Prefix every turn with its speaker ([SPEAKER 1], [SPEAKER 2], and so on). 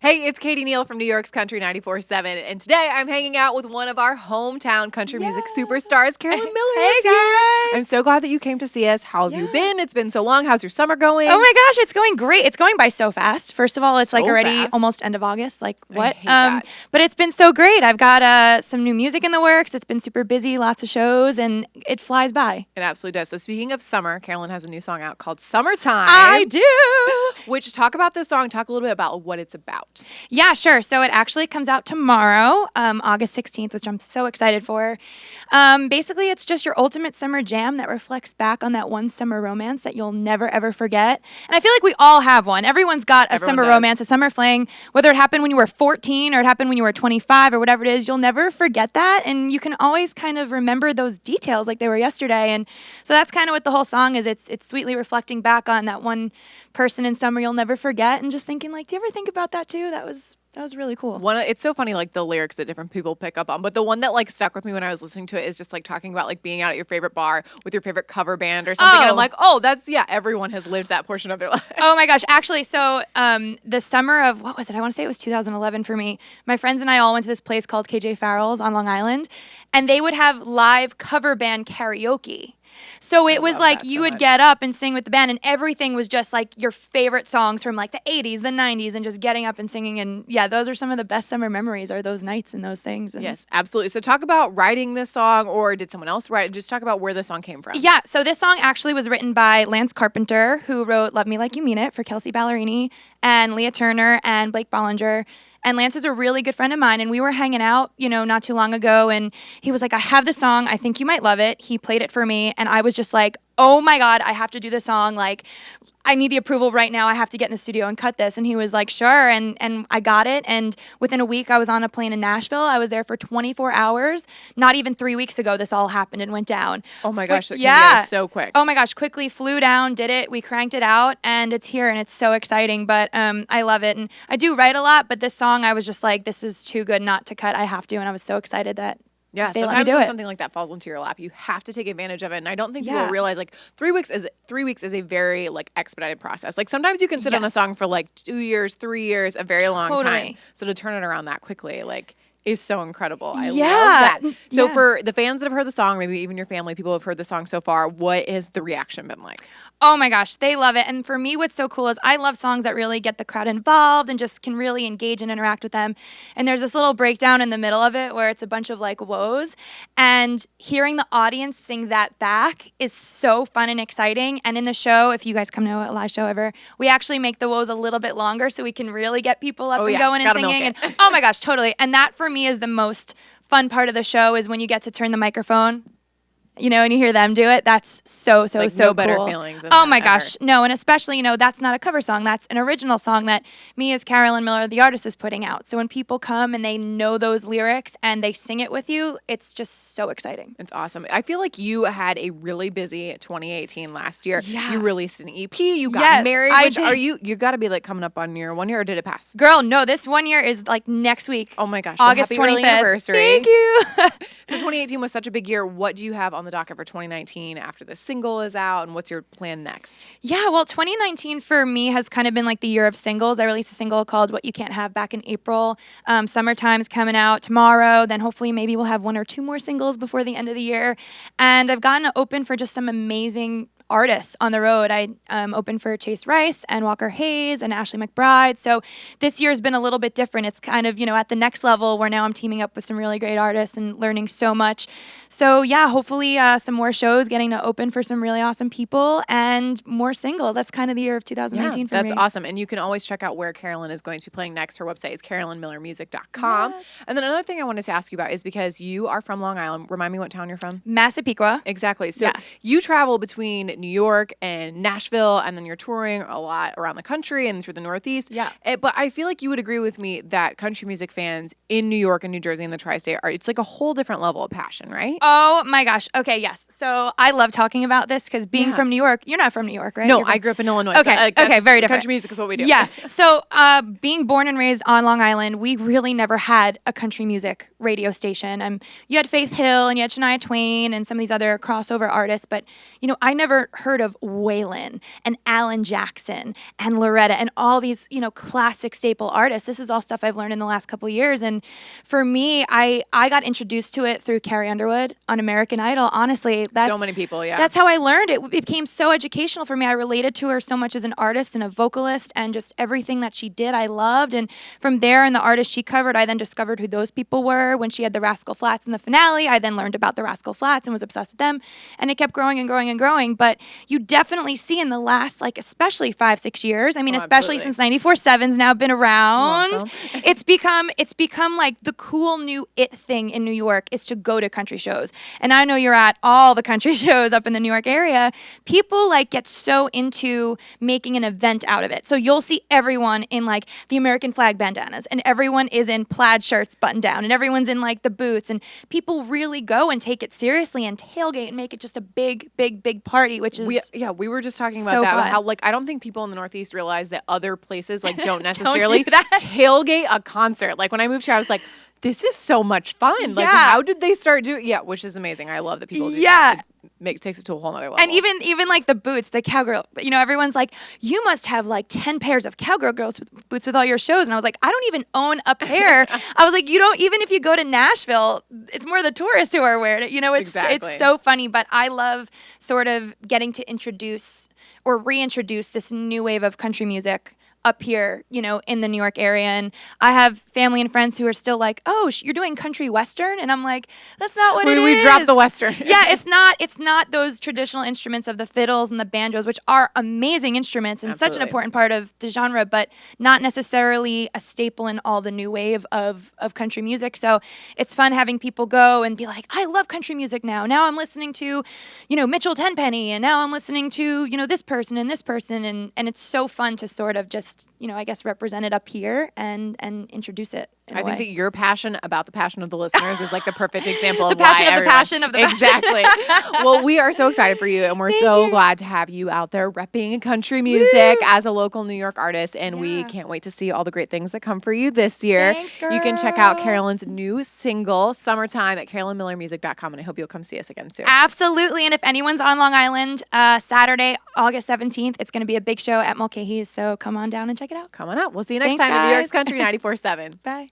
[SPEAKER 1] Hey, it's Katie Neal from New York's Country 94.7, and today I'm hanging out with one of our hometown country music superstars, Carolyn Miller.
[SPEAKER 2] Hey, guys.
[SPEAKER 1] I'm so glad that you came to see us. How have you been? It's been so long. How's your summer going?
[SPEAKER 2] Oh my gosh, it's going great. It's going by so fast. First of all, it's like already
[SPEAKER 1] fast.
[SPEAKER 2] almost end of August. Like what?
[SPEAKER 1] I hate that.
[SPEAKER 2] But it's been so great. I've got some new music in the works. It's been super busy, lots of shows, and it flies by.
[SPEAKER 1] It absolutely does. So speaking of summer, Carolyn has a new song out called Summertime.
[SPEAKER 2] I do.
[SPEAKER 1] Which, talk about this song. Talk a little bit about what it's about.
[SPEAKER 2] Yeah, sure. So it actually comes out tomorrow, August 16th, which I'm so excited for. Basically, it's just your ultimate summer jam that reflects back on that one summer romance that you'll never, ever forget. And I feel like we all have one. Everyone's got a summer romance, a summer fling, whether it happened when you were 14 or it happened when you were 25 or whatever it is. You'll never forget that. And you can always kind of remember those details like they were yesterday. And so that's kind of what the whole song is. It's sweetly reflecting back on that one person in summer you'll never forget and just thinking like, do you ever think about that too? That was really cool.
[SPEAKER 1] It's so funny, like the lyrics that different people pick up on, but the one that like stuck with me when I was listening to it is just like talking about like being out at your favorite bar with your favorite cover band or something. And I'm like, everyone has lived that portion of their life.
[SPEAKER 2] Oh my gosh. Actually, so the summer of, what was it? I want to say it was 2011 for me. My friends and I all went to this place called KJ Farrell's on Long Island, and they would have live cover band karaoke. So it was like you would get up and sing with the band, and everything was just like your favorite songs from like the 80s, the 90s, and just getting up and singing. And yeah, those are some of the best summer memories, are those nights and those things. And
[SPEAKER 1] yes, absolutely. So talk about writing this song, or did someone else write it? Just talk about where the song came from.
[SPEAKER 2] Yeah, so this song actually was written by Lance Carpenter, who wrote Love Me Like You Mean It for Kelsey Ballerini and Leah Turner and Blake Bollinger. And Lance is a really good friend of mine, and we were hanging out, not too long ago, and he was like, I have this song. I think you might love it. He played it for me, and I was just like, oh my God, I have to do this song. Like, I need the approval right now. I have to get in the studio and cut this. And he was like, sure. And I got it. And within a week, I was on a plane in Nashville. I was there for 24 hours. Not even 3 weeks ago, this all happened and went down.
[SPEAKER 1] Oh my gosh, that came together so quick.
[SPEAKER 2] Oh my gosh, quickly flew down, did it. We cranked it out, and it's here, and it's so exciting. But I love it. And I do write a lot, but this song, I was just like, this is too good not to cut. I have to. And I was so excited that
[SPEAKER 1] sometimes when something like that falls into your lap, you have to take advantage of it. And I don't think people realize like 3 weeks is a very like expedited process. Like sometimes you can sit on a song for like 2 years, 3 years, a very long time. So to turn it around that quickly, like, is so incredible. I love that. So for the fans that have heard the song, maybe even your family, people who have heard the song so far, what has the reaction been like?
[SPEAKER 2] Oh my gosh, they love it. And for me, what's so cool is I love songs that really get the crowd involved and just can really engage and interact with them. And there's this little breakdown in the middle of it where it's a bunch of like woes. And hearing the audience sing that back is so fun and exciting. And in the show, if you guys come to a live show ever, we actually make the woes a little bit longer so we can really get people up and going and singing. And oh my gosh, totally. And that for me is the most fun part of the show, is when you get to turn the microphone, and you hear them do it. That's so no
[SPEAKER 1] cool. Better feeling than that
[SPEAKER 2] my gosh, no. And especially, that's not a cover song. That's an original song that me as Carolyn Miller, the artist, is putting out. So when people come and they know those lyrics and they sing it with you, it's just so exciting.
[SPEAKER 1] It's awesome. I feel like you had a really busy 2018 last year.
[SPEAKER 2] Yeah.
[SPEAKER 1] You released an EP. You got married.
[SPEAKER 2] I did.
[SPEAKER 1] You got to be like coming up on your 1 year, or did it pass?
[SPEAKER 2] Girl, no. This 1 year is like next week.
[SPEAKER 1] Oh my gosh.
[SPEAKER 2] August
[SPEAKER 1] happy
[SPEAKER 2] 25th.
[SPEAKER 1] Early anniversary.
[SPEAKER 2] Thank you.
[SPEAKER 1] So 2018 was such a big year. What do you have on the docket for 2019 after the single is out, and what's your plan next?
[SPEAKER 2] Yeah, well, 2019 for me has kind of been like the year of singles. I released a single called What You Can't Have back in April. Summertime's coming out tomorrow. Then hopefully maybe we'll have 1 or 2 more singles before the end of the year. And I've gotten open for just some amazing artists on the road. I opened for Chase Rice and Walker Hayes and Ashley McBride. So this year's been a little bit different. It's kind of, at the next level where now I'm teaming up with some really great artists and learning so much. So yeah, hopefully some more shows, getting to open for some really awesome people, and more singles. That's kind of the year of 2019 for me.
[SPEAKER 1] That's awesome. And you can always check out where Carolyn is going to be playing next. Her website is carolynmillermusic.com.
[SPEAKER 2] Yes.
[SPEAKER 1] And then another thing I wanted to ask you about is because you are from Long Island. Remind me what town you're from?
[SPEAKER 2] Massapequa.
[SPEAKER 1] Exactly. So you travel between New York and Nashville, and then you're touring a lot around the country and through the Northeast.
[SPEAKER 2] Yeah.
[SPEAKER 1] But I feel like you would agree with me that country music fans in New York and New Jersey and the tri-state it's like a whole different level of passion, right?
[SPEAKER 2] Oh my gosh. Okay, yes. So I love talking about this because being from New York, you're not from New York, right?
[SPEAKER 1] No, I grew up in Illinois.
[SPEAKER 2] Okay,
[SPEAKER 1] so,
[SPEAKER 2] very different.
[SPEAKER 1] Country music is what we do.
[SPEAKER 2] Yeah. So being born and raised on Long Island, we really never had a country music radio station. You had Faith Hill and you had Shania Twain and some of these other crossover artists, but I never heard of Waylon and Alan Jackson and Loretta and all these, classic staple artists. This is all stuff I've learned in the last couple of years. And for me, I got introduced to it through Carrie Underwood on American Idol. Honestly,
[SPEAKER 1] so many people, yeah.
[SPEAKER 2] That's how I learned. It became so educational for me. I related to her so much as an artist and a vocalist, and just everything that she did, I loved. And from there, and the artists she covered, I then discovered who those people were. When she had the Rascal Flatts in the finale, I then learned about the Rascal Flatts and was obsessed with them. And it kept growing and growing and growing. But you definitely see in the last, especially 5-6 years, especially since 94.7's now been around, it's become like the cool new it thing in New York is to go to country shows. And I know you're at all the country shows up in the New York area. People get so into making an event out of it. So you'll see everyone in the American flag bandanas, and everyone is in plaid shirts buttoned down, and everyone's in the boots, and people really go and take it seriously and tailgate and make it just a big, big, big party, which is
[SPEAKER 1] we were just talking about
[SPEAKER 2] so
[SPEAKER 1] that.
[SPEAKER 2] Fun.
[SPEAKER 1] How I don't think people in the Northeast realize that other places don't necessarily tailgate a concert. When I moved here, I was like, this is so much fun. How did they start doing? Yeah, which is amazing. I love that people do that. It takes it to a whole nother level.
[SPEAKER 2] And even the boots, the cowgirl, everyone's like, you must have 10 pairs of cowgirl girls boots with all your shows. And I was like, I don't even own a pair. I was like, you don't, even if you go to Nashville, it's more the tourists who are wearing it. It's so funny. But I love sort of getting to introduce or reintroduce this new wave of country music up here, in the New York area. And I have family and friends who are still like, oh, you're doing country western? And I'm like, that's not what it is.
[SPEAKER 1] We dropped the western.
[SPEAKER 2] Yeah, it's not those traditional instruments of the fiddles and the banjos, which are amazing instruments and such an important part of the genre, but not necessarily a staple in all the new wave of country music. So it's fun having people go and be like, I love country music now. Now I'm listening to, Mitchell Tenpenny, and now I'm listening to, this person and this person. And it's so fun to sort of just, I guess represent it up here and introduce it.
[SPEAKER 1] I think that your passion about the passion of the listeners is the perfect example
[SPEAKER 2] of the passion of the passion of the passion.
[SPEAKER 1] Exactly. Well, we are so excited for you, and we're so glad to have you out there repping country music as a local New York artist, and we can't wait to see all the great things that come for you this year.
[SPEAKER 2] Thanks, girl.
[SPEAKER 1] You can check out Carolyn's new single, Summertime, at carolynmillermusic.com, and I hope you'll come see us again soon.
[SPEAKER 2] Absolutely, and if anyone's on Long Island, Saturday, August 17th, it's going to be a big show at Mulcahy's, so come on down and check it out.
[SPEAKER 1] Come on out. We'll see you next
[SPEAKER 2] Thanks,
[SPEAKER 1] time
[SPEAKER 2] guys.
[SPEAKER 1] in New York's Country 94.7.
[SPEAKER 2] Bye.